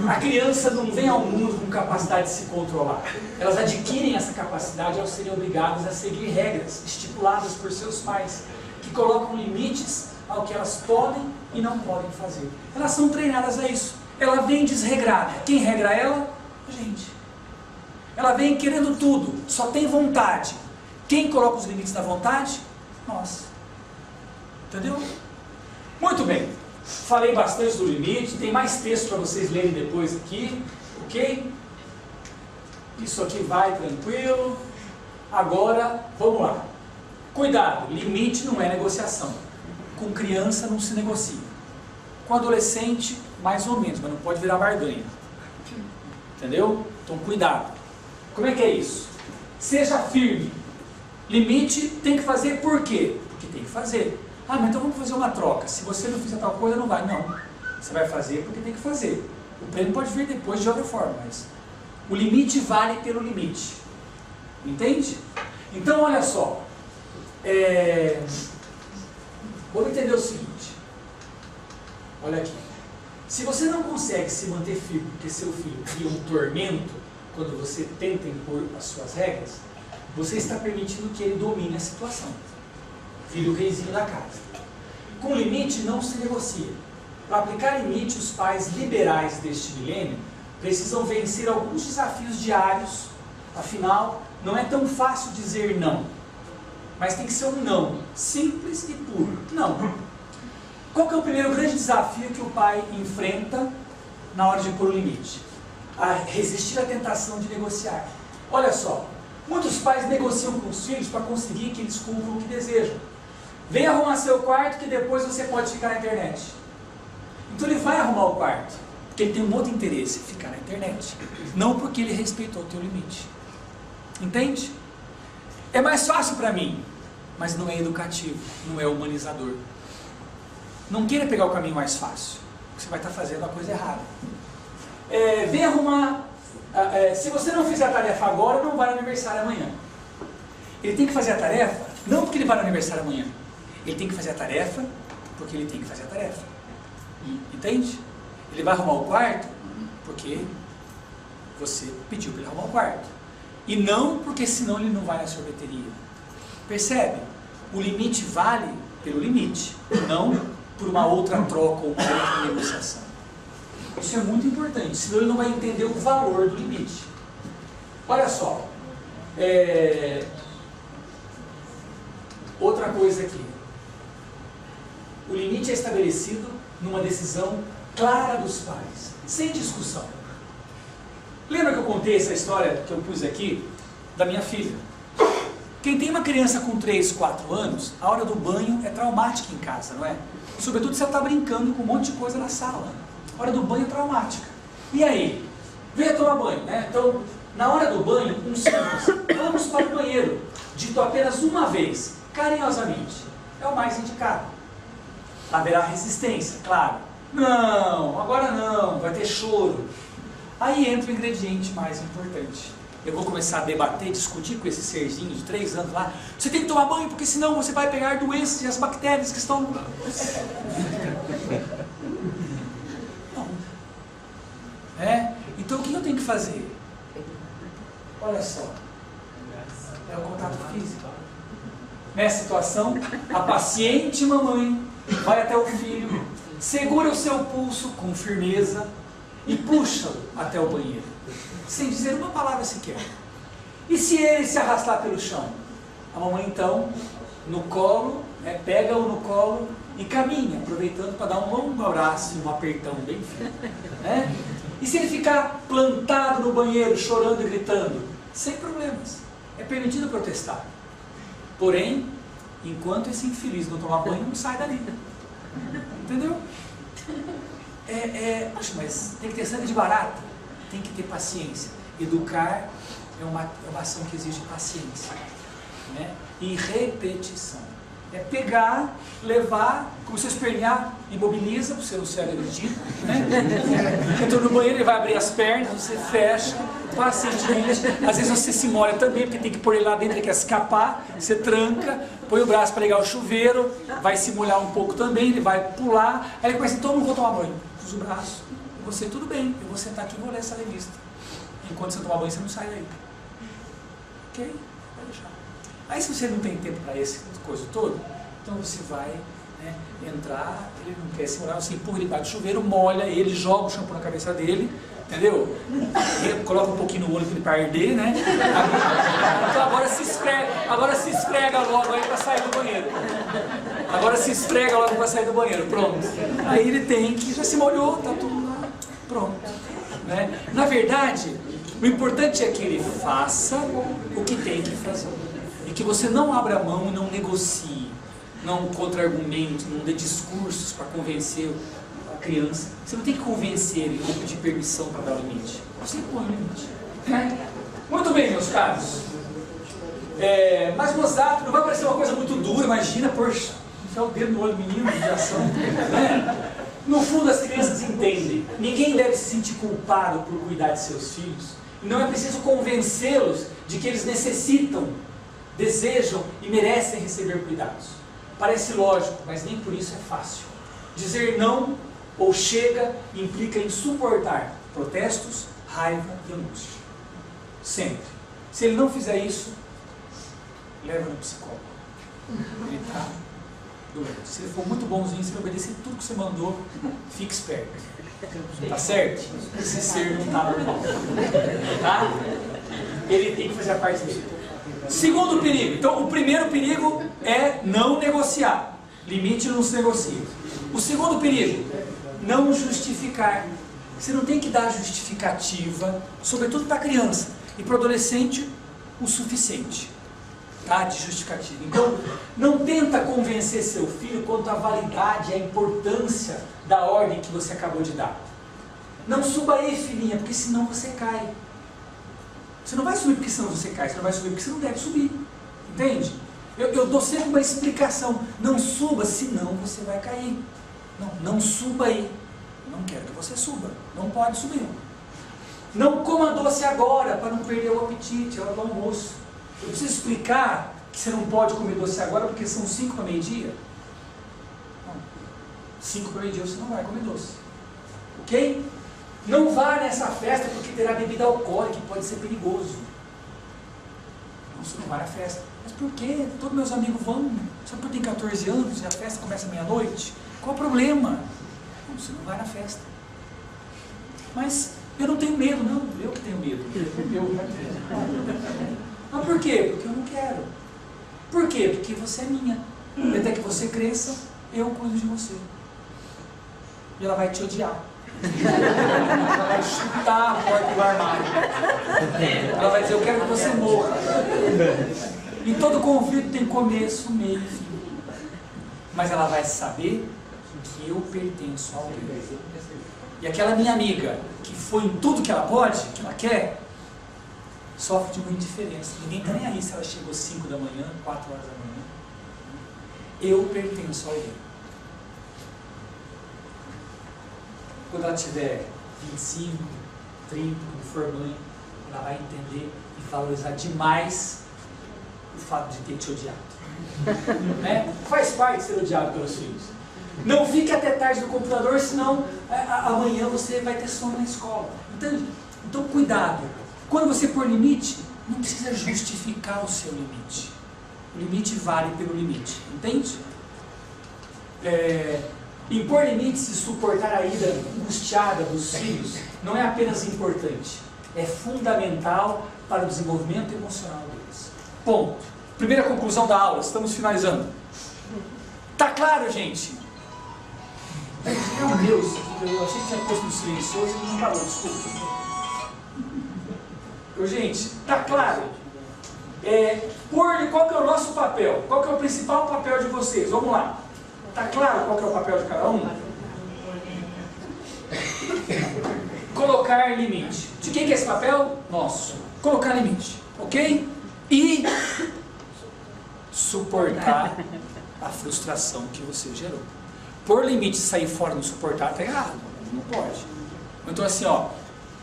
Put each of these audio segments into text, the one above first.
A criança não vem ao mundo com capacidade de se controlar. Elas adquirem essa capacidade ao serem obrigadas a seguir regras estipuladas por seus pais, que colocam limites ao que elas podem e não podem fazer. Elas são treinadas a isso. Ela vem desregrada. Quem regra ela? A gente. Ela vem querendo tudo, só tem vontade. Quem coloca os limites da vontade? Nós. Entendeu? Muito bem. Falei bastante do limite, tem mais texto para vocês lerem depois aqui, ok? Isso aqui vai tranquilo. Agora, vamos lá. Cuidado, limite não é negociação. Com criança não se negocia. Com adolescente, mais ou menos, mas não pode virar barganha. Entendeu? Então cuidado. Como é que é isso? Seja firme. Limite tem que fazer por quê? Porque tem que fazer. Ah, mas então vamos fazer uma troca. Se você não fizer tal coisa, não vai. Não. Você vai fazer porque tem que fazer. O prêmio pode vir depois de outra forma, mas o limite vale pelo limite. Entende? Então, olha só. Vamos entender o seguinte. Olha aqui. Se você não consegue se manter firme porque seu filho cria um tormento quando você tenta impor as suas regras, você está permitindo que ele domine a situação. Filho reizinho da casa. Com limite não se negocia. Para aplicar limite, os pais liberais deste milênio precisam vencer alguns desafios diários. Afinal, não é tão fácil dizer não. Mas tem que ser um não, simples e puro. Não. Qual que é o primeiro grande desafio que o pai enfrenta na hora de pôr o limite? A resistir à tentação de negociar. Olha só, muitos pais negociam com os filhos para conseguir que eles cumpram o que desejam. Vem arrumar seu quarto que depois você pode ficar na internet. Então ele vai arrumar o quarto, porque ele tem um outro interesse, ficar na internet. Não porque ele respeitou o teu limite. Entende? É mais fácil para mim, mas não é educativo, não é humanizador. Não queira pegar o caminho mais fácil, você vai estar fazendo a coisa errada. Vem arrumar, se você não fizer a tarefa agora, não vai no aniversário amanhã. Ele tem que fazer a tarefa, não porque ele vai no aniversário amanhã. Ele tem que fazer a tarefa, porque ele tem que fazer a tarefa. Entende? Ele vai arrumar o quarto, porque você pediu para ele arrumar o quarto. E não porque senão ele não vai na sorveteria. Percebe? O limite vale pelo limite, não por uma outra troca ou uma outra negociação. Isso é muito importante, senão ele não vai entender o valor do limite. Olha só. Outra coisa aqui. O limite é estabelecido numa decisão clara dos pais, sem discussão. Lembra que eu contei essa história que eu pus aqui, da minha filha? Quem tem uma criança com 3, 4 anos, a hora do banho é traumática em casa, não é? Sobretudo se ela está brincando com um monte de coisa na sala. A hora do banho é traumática. E aí? Venha tomar banho, né? Então, na hora do banho, um simples, vamos para o banheiro, dito apenas uma vez, carinhosamente, é o mais indicado. Haverá resistência, claro. Não, agora não, vai ter choro. Aí entra o ingrediente mais importante. Eu vou começar a debater, discutir com esse serzinho de 3 anos lá. Você tem que tomar banho, porque senão você vai pegar doenças e as bactérias que estão... Não. Então o que eu tenho que fazer? Olha só. É o contato físico. Nessa situação, a paciente mamãe vai até o filho, segura o seu pulso com firmeza e puxa-o até o banheiro, sem dizer uma palavra sequer. E se ele se arrastar pelo chão? A mamãe então, no colo, pega-o no colo e caminha, aproveitando para dar um longo abraço e um apertão bem firme. E se ele ficar plantado no banheiro, chorando e gritando? Sem problemas, é permitido protestar. Porém, enquanto esse infeliz não tomar banho, não sai dali. Entendeu? Poxa, mas tem que ter sangue de barata, tem que ter paciência. Educar é uma ação que exige paciência, né? E repetição. É pegar, levar, começou a espernear, imobiliza, você não ser agredido, né? Entrou no banheiro, ele vai abrir as pernas, você fecha, pacientemente. Às vezes você se molha também, porque tem que pôr ele lá dentro, ele quer escapar, você tranca, põe o braço para ligar o chuveiro, vai se molhar um pouco também, ele vai pular, aí ele começa, então não vou tomar banho, usa o braço, Você, tudo bem, eu vou sentar aqui e vou ler essa revista. Enquanto você tomar banho, você não sai daí. Ok? Vai deixar. Aí se você não tem tempo para essa coisa toda, então você vai, né, entrar, ele não quer se molhar, você empurra ele para o chuveiro, molha ele, joga o shampoo na cabeça dele, entendeu? Coloca um pouquinho no olho para ele para arder, né? Então agora se esfrega logo aí para sair do banheiro. Agora se esfrega logo para sair do banheiro, pronto. Aí ele tem que, já se molhou, tá tudo lá, pronto. Né? Na verdade, o importante é que ele faça o que tem que fazer. E que você não abra mão e não negocie, não contra-argumente, não dê discursos para convencer a criança. Você não tem que convencer ele ou pedir permissão para dar o limite. Você põe o limite. Muito bem, meus caros. Mas Mozart, não vai parecer uma coisa muito dura, imagina, poxa, enfiar o dedo no olho do menino, de ação. Né? No fundo, as crianças entendem. Ninguém deve se sentir culpado por cuidar de seus filhos. E não é preciso convencê-los de que eles necessitam, desejam e merecem receber cuidados. Parece lógico, mas nem por isso é fácil. Dizer não ou chega implica em suportar protestos, raiva e angústia. Sempre. Se ele não fizer isso, leva no psicólogo. Ele está doente. Se ele for muito bonzinho, se ele obedecer tudo que você mandou, fique esperto. Tá certo? Esse ser não está normal. Tá? Ele tem que fazer a parte dele. Segundo perigo. Então, o primeiro perigo é não negociar. Limite não se negocia. O segundo perigo, não justificar. Você não tem que dar justificativa, sobretudo para criança. E para o adolescente, o suficiente. Tá? De justificativa. Então, não tenta convencer seu filho quanto à validade e à importância da ordem que você acabou de dar. Não suba aí, filhinha, porque senão você cai. Você não vai subir porque senão você cai, você não vai subir porque você não deve subir. Entende? Eu dou sempre uma explicação. Não suba, senão você vai cair. Não suba aí. Eu não quero que você suba. Não pode subir. Não coma doce agora, para não perder o apetite, a hora do almoço. Eu preciso explicar que você não pode comer doce agora porque são 5 para meio-dia? 5 para meio-dia você não vai comer doce. Ok? Não vá nessa festa porque terá bebida alcoólica e pode ser perigoso. Não, você não vai na festa. Mas por quê? Todos meus amigos vão. Só porque eu tenho 14 anos e a festa começa meia-noite? Qual o problema? Não, você não vai na festa. Mas eu não tenho medo, não. Eu que tenho medo. Mas por quê? Porque eu não quero. Por quê? Porque você é minha. Até que você cresça, eu cuido de você. E ela vai te odiar. Ela vai chutar a porta do armário. Ela vai dizer, eu quero que você morra. E todo conflito tem começo, meio e fim. Mas ela vai saber que eu pertenço a alguém. E aquela minha amiga, que foi em tudo que ela pode, que ela quer, sofre de uma indiferença. Ninguém está nem aí se ela chegou 5 da manhã, 4 horas da manhã. Eu pertenço a alguém. Quando ela tiver 25, 30, quando for mãe, ela vai entender e valorizar demais o fato de ter te odiado. Né? Faz parte ser odiado pelos filhos. Não fique até tarde no computador, senão amanhã você vai ter sono na escola. Então cuidado. Quando você pôr limite, não precisa justificar o seu limite. O limite vale pelo limite. Entende? Impor limites e suportar a ira angustiada dos filhos não é apenas importante, é fundamental para o desenvolvimento emocional deles. Ponto. Primeira conclusão da aula, estamos finalizando. Tá claro, gente? Meu Deus, eu achei que tinha posto no silencioso e não parou, desculpa. Gente, tá claro? Qual que é o nosso papel? Qual que é o principal papel de vocês? Vamos lá. Tá claro qual que é o papel de cada um? Colocar limite. De quem que é esse papel? Nosso. Colocar limite, ok? E suportar a frustração que você gerou. Por limite e sair fora e não suportar, tá errado. Não pode. Então assim, ó,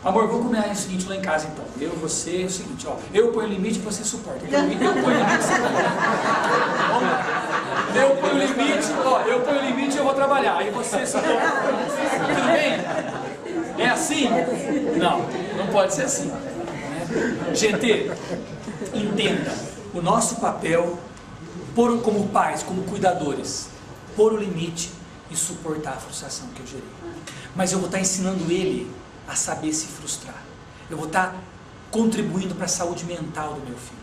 amor, vou comer o seguinte lá em casa então. Eu, você, é o seguinte, ó. Eu ponho limite e você suporta. Eu ponho limite, você eu ponho limite, ó. Eu ponho limite e eu vou trabalhar. Aí você suporta. Tudo bem? É assim? Não, não pode ser assim. Gente, entenda, o nosso papel, como pais, como cuidadores, pôr o limite e suportar a frustração que eu gerei. Mas eu vou estar ensinando ele a saber se frustrar. Eu vou estar contribuindo para a saúde mental do meu filho.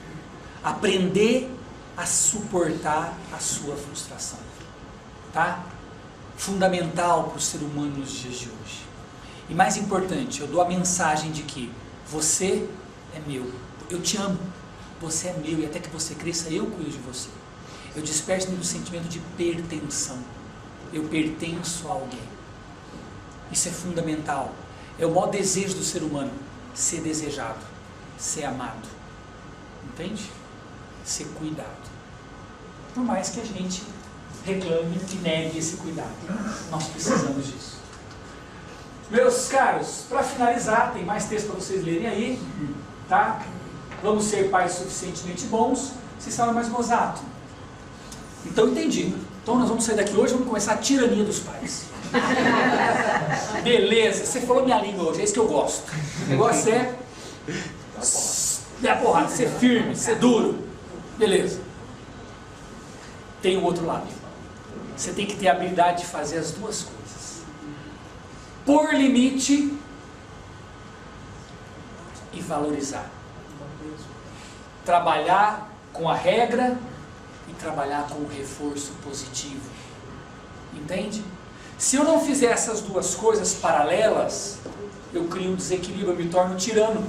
Aprender a suportar a sua frustração. Tá? Fundamental para o ser humano nos dias de hoje. E mais importante, eu dou a mensagem de que você é meu. Eu te amo. Você é meu e até que você cresça, eu cuido de você. Eu desperto no sentimento de pertenção. Eu pertenço a alguém. Isso é fundamental. É o maior desejo do ser humano. Ser desejado. Ser amado. Entende? Ser cuidado. Por mais que a gente reclame e negue esse cuidado. Nós precisamos disso. Meus caros, para finalizar, tem mais texto para vocês lerem aí. Tá? Vamos ser pais suficientemente bons. Vocês sabem mais gozato. Então entendi. Então nós vamos sair daqui hoje e vamos começar a tirania dos pais. Beleza, você falou minha língua hoje, é isso que eu gosto. O negócio é dar porrada, ser firme, ser duro. Beleza. Tem o outro lado. Você tem que ter a habilidade de fazer as duas coisas. Pôr limite e valorizar. Trabalhar com a regra e trabalhar com o reforço positivo. Entende? Se eu não fizer essas duas coisas paralelas, eu crio um desequilíbrio, eu me torno tirano.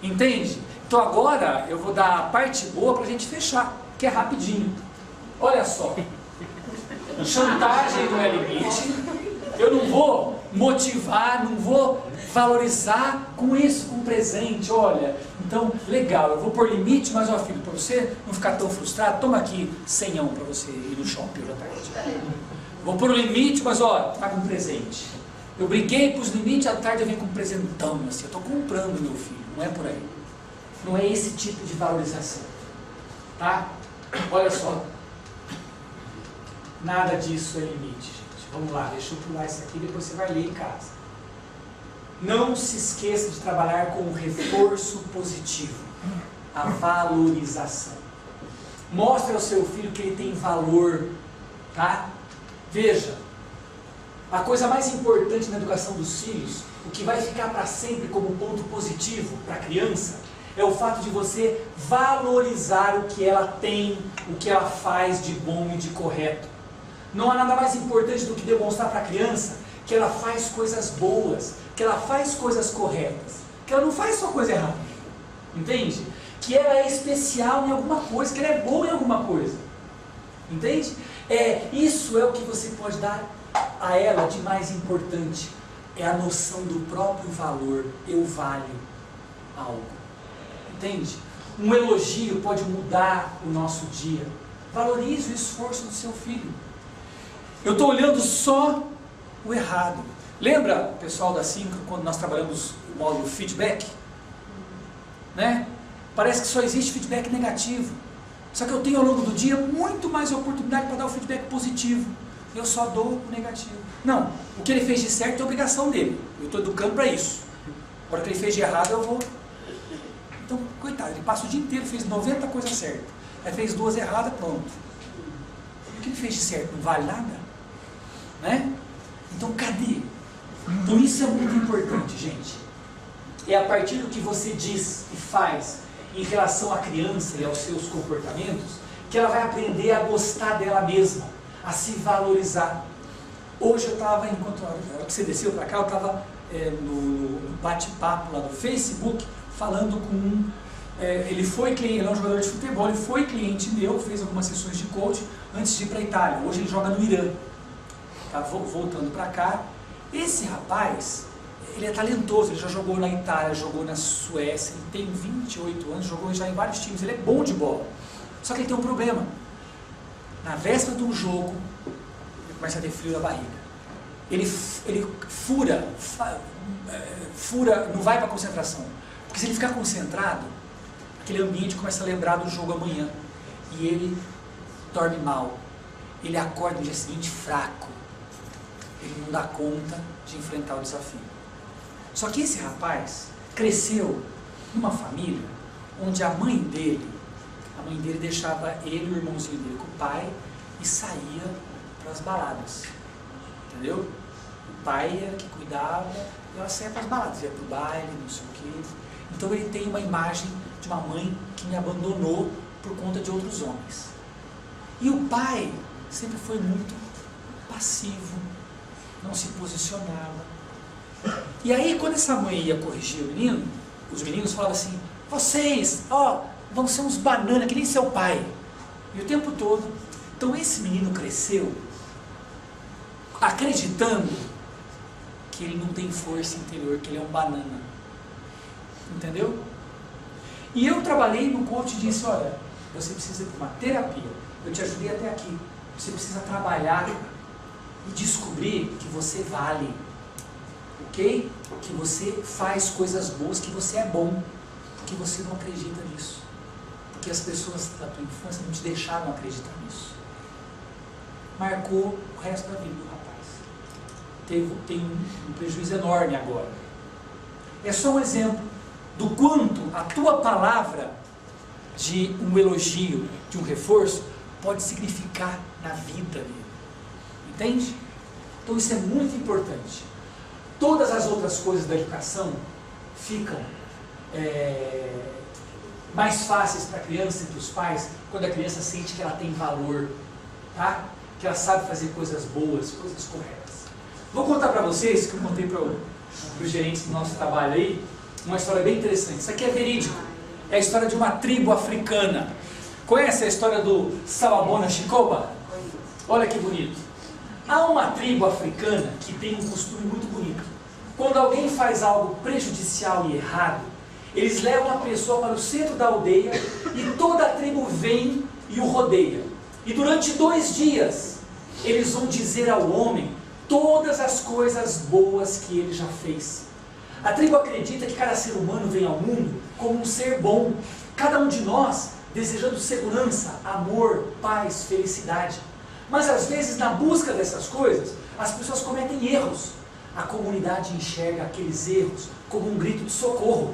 Entende? Então agora eu vou dar a parte boa para a gente fechar, que é rapidinho. Olha só. Chantagem não é limite. Eu não vou motivar, não vou valorizar com isso, com presente. Olha, então, legal, eu vou pôr limite, mas ó filho, para você não ficar tão frustrado, toma aqui 100 para você ir no shopping hoje à tarde. Vou pôr o limite, mas ó, tá com presente. Eu briguei com os limites, à tarde eu venho com um presentão, assim, eu estou comprando meu filho, não é por aí. Não é esse tipo de valorização. Tá? Olha só. Nada disso é limite, gente. Vamos lá, deixa eu pular isso aqui, depois você vai ler em casa. Não se esqueça de trabalhar com o reforço positivo, a valorização. Mostre ao seu filho que ele tem valor, tá? Veja, a coisa mais importante na educação dos filhos, o que vai ficar para sempre como ponto positivo para a criança, é o fato de você valorizar o que ela tem, o que ela faz de bom e de correto. Não há nada mais importante do que demonstrar para a criança que ela faz coisas boas, que ela faz coisas corretas, que ela não faz só coisa errada. Entende? Que ela é especial em alguma coisa, que ela é boa em alguma coisa. Entende? Isso é o que você pode dar a ela de mais importante. É a noção do próprio valor. Eu valho algo. Entende? Um elogio pode mudar o nosso dia. Valorize o esforço do seu filho. Eu estou olhando só o errado. Lembra, pessoal da Syncro, quando nós trabalhamos o módulo feedback? Né? Parece que só existe feedback negativo. Só que eu tenho ao longo do dia muito mais oportunidade para dar o feedback positivo. Eu só dou o negativo. Não, o que ele fez de certo é obrigação dele. Eu estou educando para isso. Agora o que ele fez de errado eu vou... Então, coitado, ele passa o dia inteiro, fez 90 coisas certas. Aí fez 2 erradas, pronto. O que ele fez de certo não vale nada? Né? Então, cadê? Então, isso é muito importante, gente. É a partir do que você diz e faz em relação à criança e aos seus comportamentos, que ela vai aprender a gostar dela mesma, a se valorizar. Hoje eu estava, enquanto você desceu para cá, eu estava no bate-papo lá do Facebook, falando com um, ele foi cliente, ele é um jogador de futebol, ele foi cliente meu, fez algumas sessões de coaching antes de ir para a Itália. Hoje ele joga no Irã. Tá voltando para cá. Esse rapaz, ele é talentoso, ele já jogou na Itália, jogou na Suécia, ele tem 28 anos, jogou já em vários times, ele é bom de bola. Só que ele tem um problema. Na véspera de um jogo, ele começa a ter frio na barriga. Ele fura, não vai para a concentração. Porque se ele ficar concentrado, aquele ambiente começa a lembrar do jogo amanhã. E ele dorme mal. Ele acorda no dia seguinte fraco. ele não dá conta de enfrentar o desafio. Só que esse rapaz cresceu numa família onde a mãe dele deixava ele e o irmãozinho dele com o pai e saía para as baladas, entendeu? O pai era que cuidava e ela saía para as baladas, ia para o baile, não sei o quê. Então ele tem uma imagem de uma mãe que me abandonou por conta de outros homens. E o pai sempre foi muito passivo, não se posicionava. E aí quando essa mãe ia corrigir o menino, os meninos falavam assim, vocês, vão ser uns bananas que nem seu pai. E o tempo todo. Então esse menino cresceu acreditando que ele não tem força interior, que ele é um banana. Entendeu? E eu trabalhei no coach e disse, olha, você precisa de uma terapia. Eu te ajudei até aqui. Você precisa trabalhar e descobrir que você vale. Ok? Que você faz coisas boas, que você é bom. Porque você não acredita nisso. Porque as pessoas da tua infância não te deixaram acreditar nisso. Marcou o resto da vida do rapaz. Tem um prejuízo enorme agora. É só um exemplo do quanto a tua palavra de um elogio, de um reforço, pode significar na vida dele. Entende? Então isso é muito importante. Todas as outras coisas da educação ficam mais fáceis para a criança e para os pais quando a criança sente que ela tem valor, tá? Que ela sabe fazer coisas boas, coisas corretas. Vou contar para vocês, que eu contei para os gerentes do nosso trabalho aí, uma história bem interessante. Isso aqui é verídico. É a história de uma tribo africana. Conhece a história do Salabona Chicoba? Olha que bonito. Há uma tribo africana que tem um costume muito bonito. Quando alguém faz algo prejudicial e errado, eles levam a pessoa para o centro da aldeia e toda a tribo vem e o rodeia. E durante 2 dias, eles vão dizer ao homem todas as coisas boas que ele já fez. A tribo acredita que cada ser humano vem ao mundo como um ser bom. Cada um de nós desejando segurança, amor, paz, felicidade. Mas às vezes, na busca dessas coisas, as pessoas cometem erros. A comunidade enxerga aqueles erros como um grito de socorro.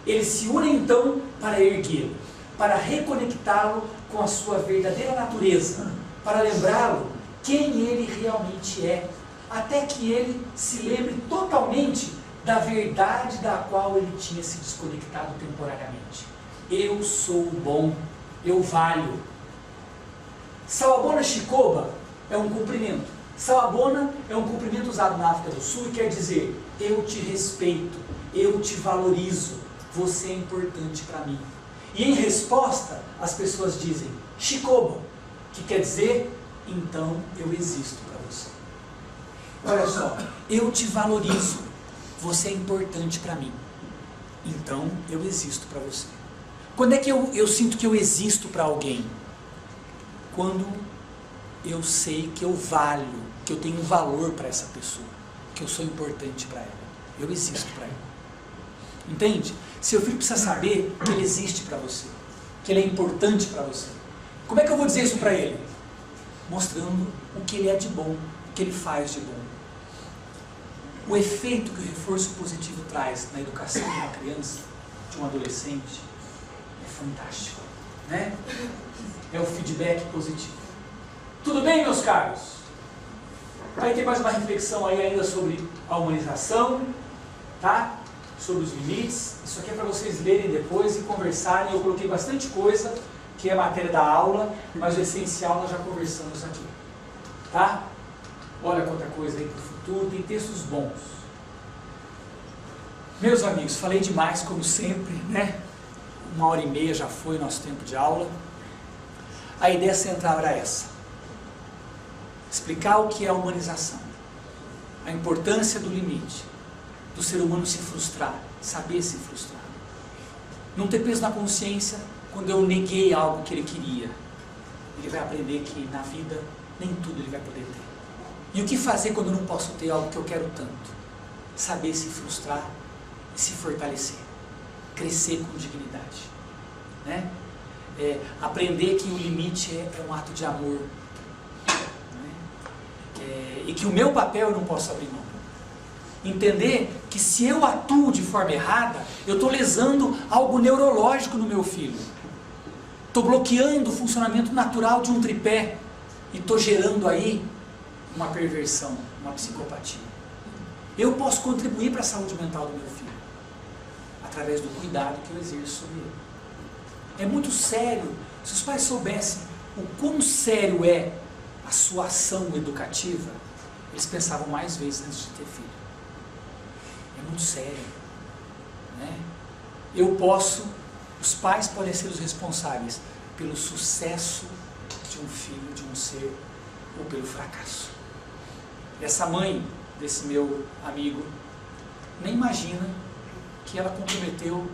Eles se unem então para erguê-lo, para reconectá-lo com a sua verdadeira natureza, para lembrá-lo quem ele realmente é, até que ele se lembre totalmente da verdade da qual ele tinha se desconectado temporariamente. Eu sou bom, eu valho. Salabona Chicoba é um cumprimento. Salabona é um cumprimento usado na África do Sul e quer dizer, eu te respeito, eu te valorizo, você é importante para mim. E em resposta, as pessoas dizem, Chicoba, que quer dizer, então eu existo para você. Olha só, eu te valorizo, você é importante para mim, então eu existo para você. Quando é que eu sinto que eu existo para alguém? Quando eu sei que eu valho, que eu tenho um valor para essa pessoa, que eu sou importante para ela, eu existo para ela. Entende? Seu filho precisa saber que ele existe para você, que ele é importante para você. Como é que eu vou dizer isso para ele? Mostrando o que ele é de bom, o que ele faz de bom. O efeito que o reforço positivo traz na educação de uma criança, de um adolescente, é fantástico, né? É o feedback positivo. Tudo bem, meus caros? Aí tem mais uma reflexão aí ainda sobre a humanização, tá? Sobre os limites. Isso aqui é para vocês lerem depois e conversarem. Eu coloquei bastante coisa, que é a matéria da aula, mas o essencial nós já conversamos aqui, tá? Olha quanta coisa aí para o futuro, tem textos bons. Meus amigos, falei demais como sempre, né? 1h30 já foi o nosso tempo de aula. A ideia central era essa: explicar o que é a humanização, a importância do limite, do ser humano se frustrar, saber se frustrar, não ter peso na consciência quando eu neguei algo que ele queria. Ele vai aprender que na vida nem tudo ele vai poder ter. E o que fazer quando eu não posso ter algo que eu quero tanto? Saber se frustrar e se fortalecer, crescer com dignidade, né? Aprender que o limite é um ato de amor, né? e que o meu papel eu não posso abrir mão. Entender que se eu atuo de forma errada, eu estou lesando algo neurológico no meu filho. Estou bloqueando o funcionamento natural de um tripé e estou gerando aí uma perversão, uma psicopatia. Eu posso contribuir para a saúde mental do meu filho através do cuidado que eu exerço sobre ele. É muito sério. Se os pais soubessem o quão sério é a sua ação educativa, eles pensavam mais vezes antes de ter filho. É muito sério, né? Os pais podem ser os responsáveis pelo sucesso de um filho, de um ser, ou pelo fracasso. Essa mãe desse meu amigo nem imagina que ela comprometeu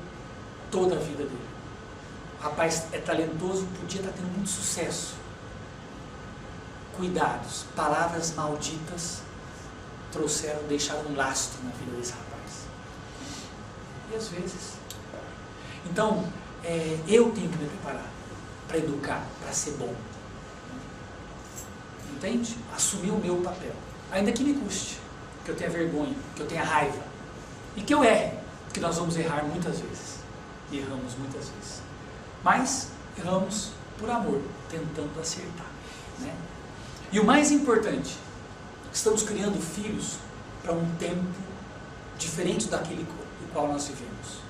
toda a vida dele. O rapaz é talentoso, podia estar tendo muito sucesso. Cuidados, palavras malditas deixaram um lastro na vida desse rapaz. E às vezes. Então, eu tenho que me preparar para educar, para ser bom. Entende? Assumir o meu papel. Ainda que me custe, que eu tenha vergonha, que eu tenha raiva. E que eu erre, porque nós vamos errar muitas vezes. E erramos muitas vezes. Mas erramos por amor, tentando acertar, né? E o mais importante, estamos criando filhos para um tempo diferente daquele do qual nós vivemos.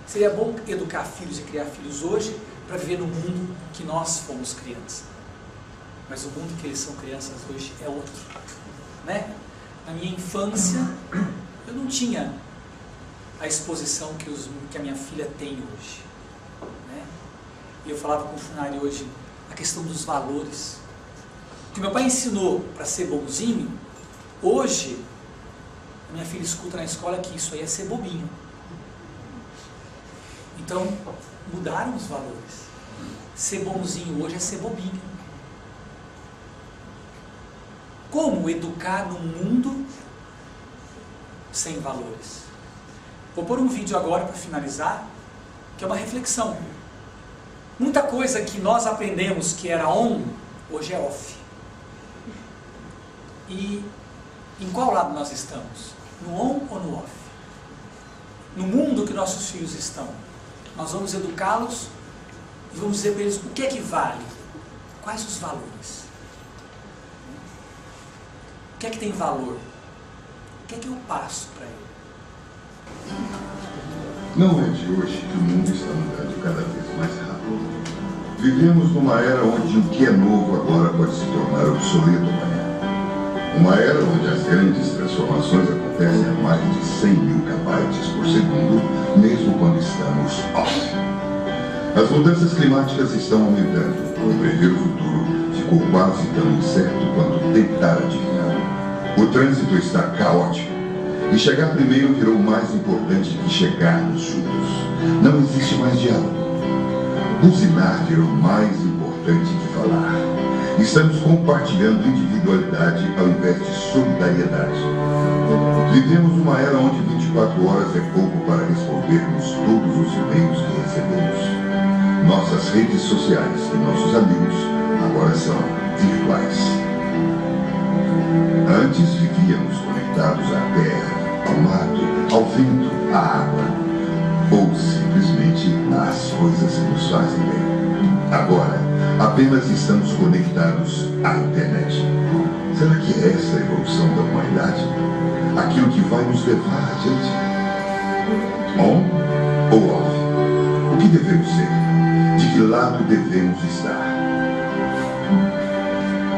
Seria bom educar filhos e criar filhos hoje para viver no mundo que nós fomos criança. Mas o mundo que eles são crianças hoje é outro, né? Na minha infância, eu não tinha a exposição que a minha filha tem hoje, né? E eu falava com o funcionário hoje a questão dos valores. O que meu pai ensinou para ser bonzinho, hoje a minha filha escuta na escola que isso aí é ser bobinho. Então, mudaram os valores. Ser bonzinho hoje é ser bobinho. Como educar num mundo sem valores? Vou pôr um vídeo agora para finalizar, que é uma reflexão. Muita coisa que nós aprendemos que era on, hoje é off. E em qual lado nós estamos? No on ou no off? No mundo que nossos filhos estão, nós vamos educá-los e vamos dizer para eles o que é que vale, quais os valores, o que é que tem valor, o que é que eu passo para ele. Não é de hoje que o mundo está mudando cada vez mais rápido. Vivemos numa era onde o que é novo agora pode se tornar obsoleto amanhã. Uma era onde as grandes transformações acontecem a mais de 100 mil kbytes por segundo, mesmo quando estamos off. As mudanças climáticas estão aumentando. E prever o futuro ficou quase tão incerto quanto tentar adivinhar. O trânsito está caótico. E chegar primeiro virou mais importante que chegarmos juntos. Não existe mais diálogo. Buzinar virou mais importante que falar. Estamos compartilhando individualidade ao invés de solidariedade. Vivemos uma era onde 24 horas é pouco para respondermos todos os e-mails que recebemos. Nossas redes sociais e nossos amigos agora são virtuais. Antes vivíamos conectados à terra, ao mato, ao vento, à água, ou simplesmente às coisas que nos fazem bem. Agora, apenas estamos conectados à internet. Será que é essa a evolução da humanidade? Aquilo que vai nos levar adiante? On ou off? O que devemos ser? De que lado devemos estar?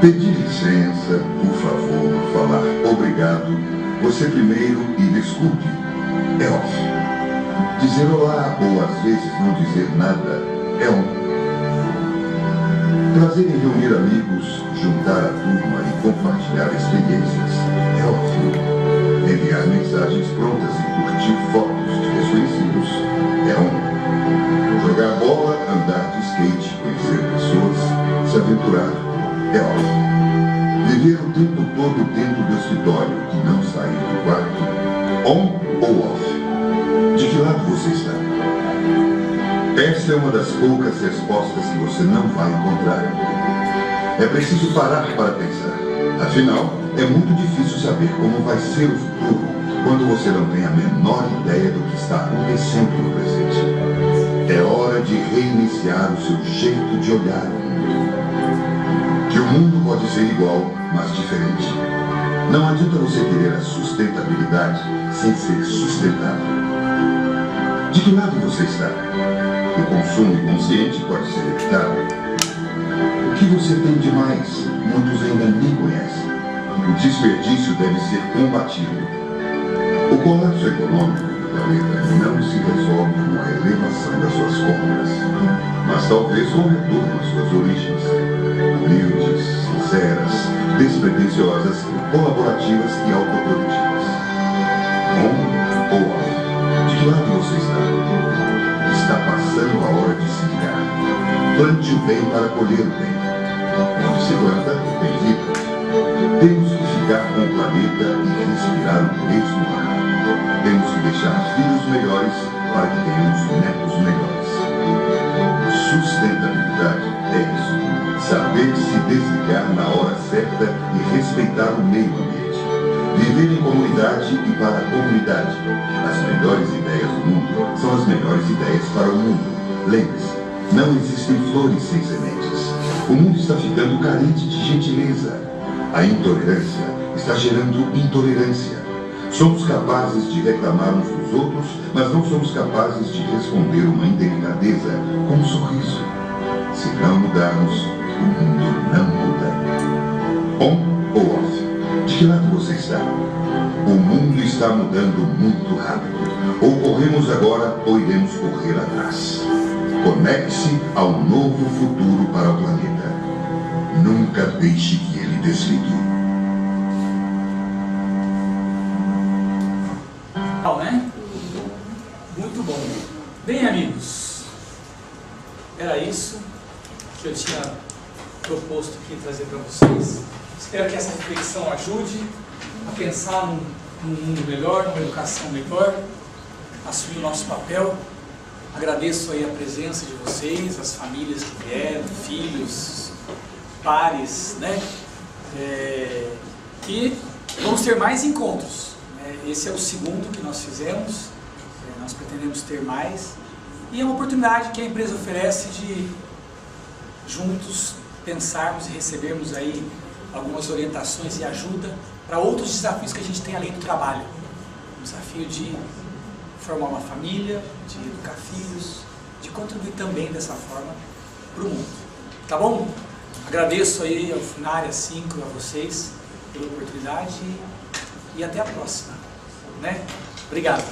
Pedir licença, por favor, falar obrigado, você primeiro e desculpe, é off. Dizer olá ou às vezes não dizer nada é on. Trazer e reunir amigos, juntar a turma e compartilhar experiências é off. Enviar mensagens prontas e curtir fotos de desconhecidos é on. Jogar bola, andar de skate, conhecer pessoas, se aventurar é off. Viver o tempo todo dentro do escritório e não sair do quarto, on ou off? De que lado você está? Essa é uma das poucas respostas que você não vai encontrar. É preciso parar para pensar. Afinal, é muito difícil saber como vai ser o futuro quando você não tem a menor ideia do que está acontecendo no presente. É hora de reiniciar o seu jeito de olhar o mundo. Que o mundo pode ser igual, mas diferente. Não adianta você querer a sustentabilidade sem ser sustentável. De que lado você está? O consumo inconsciente pode ser evitado. O que você tem de mais, muitos ainda nem conhecem. O desperdício deve ser combatido. O colapso econômico do planeta não se resolve com a elevação das suas compras, mas talvez com o retorno às suas origens, humildes, sinceras, despretensiosas, colaborativas e autoprodutivas. On ou off? De que lado você está? Está passando a hora de se ligar. Plante o bem para colher o bem. Onde se planta, tem vida. Temos que ficar com o planeta e respirar o mesmo ar. Temos que deixar filhos melhores para que tenhamos netos melhores. Sustentabilidade é isso. Saber se desligar na hora certa e respeitar o meio ambiente. Viver em comunidade e para a comunidade. As melhores ideias do mundo são as melhores ideias para o mundo. Lembre-se, não existem flores sem sementes. O mundo está ficando carente de gentileza. A intolerância está gerando intolerância. Somos capazes de reclamar uns dos outros, mas não somos capazes de responder uma indelicadeza com um sorriso. Se não mudarmos, o mundo não muda. On ou off? De que lado você está? O mundo está mudando muito rápido. Ou corremos agora, ou iremos correr atrás. Conecte-se ao novo futuro para o planeta. Nunca deixe que ele desligue. Né? Muito bom. Bem, amigos, era isso que eu tinha proposto aqui trazer para vocês. Espero que essa reflexão ajude a pensar num mundo melhor, numa educação melhor, assumir o nosso papel. Agradeço aí a presença de vocês, as famílias que vieram, filhos, pares, né? E vamos ter mais encontros. Esse é o segundo que nós fizemos, nós pretendemos ter mais. E é uma oportunidade que a empresa oferece de juntos pensarmos e recebermos aí algumas orientações e ajuda para outros desafios que a gente tem além do trabalho. O desafio de formar uma família, de educar filhos, de contribuir também dessa forma para o mundo. Tá bom? Agradeço aí ao Funari, a 5, a vocês pela oportunidade e até a próxima. Né? Obrigado.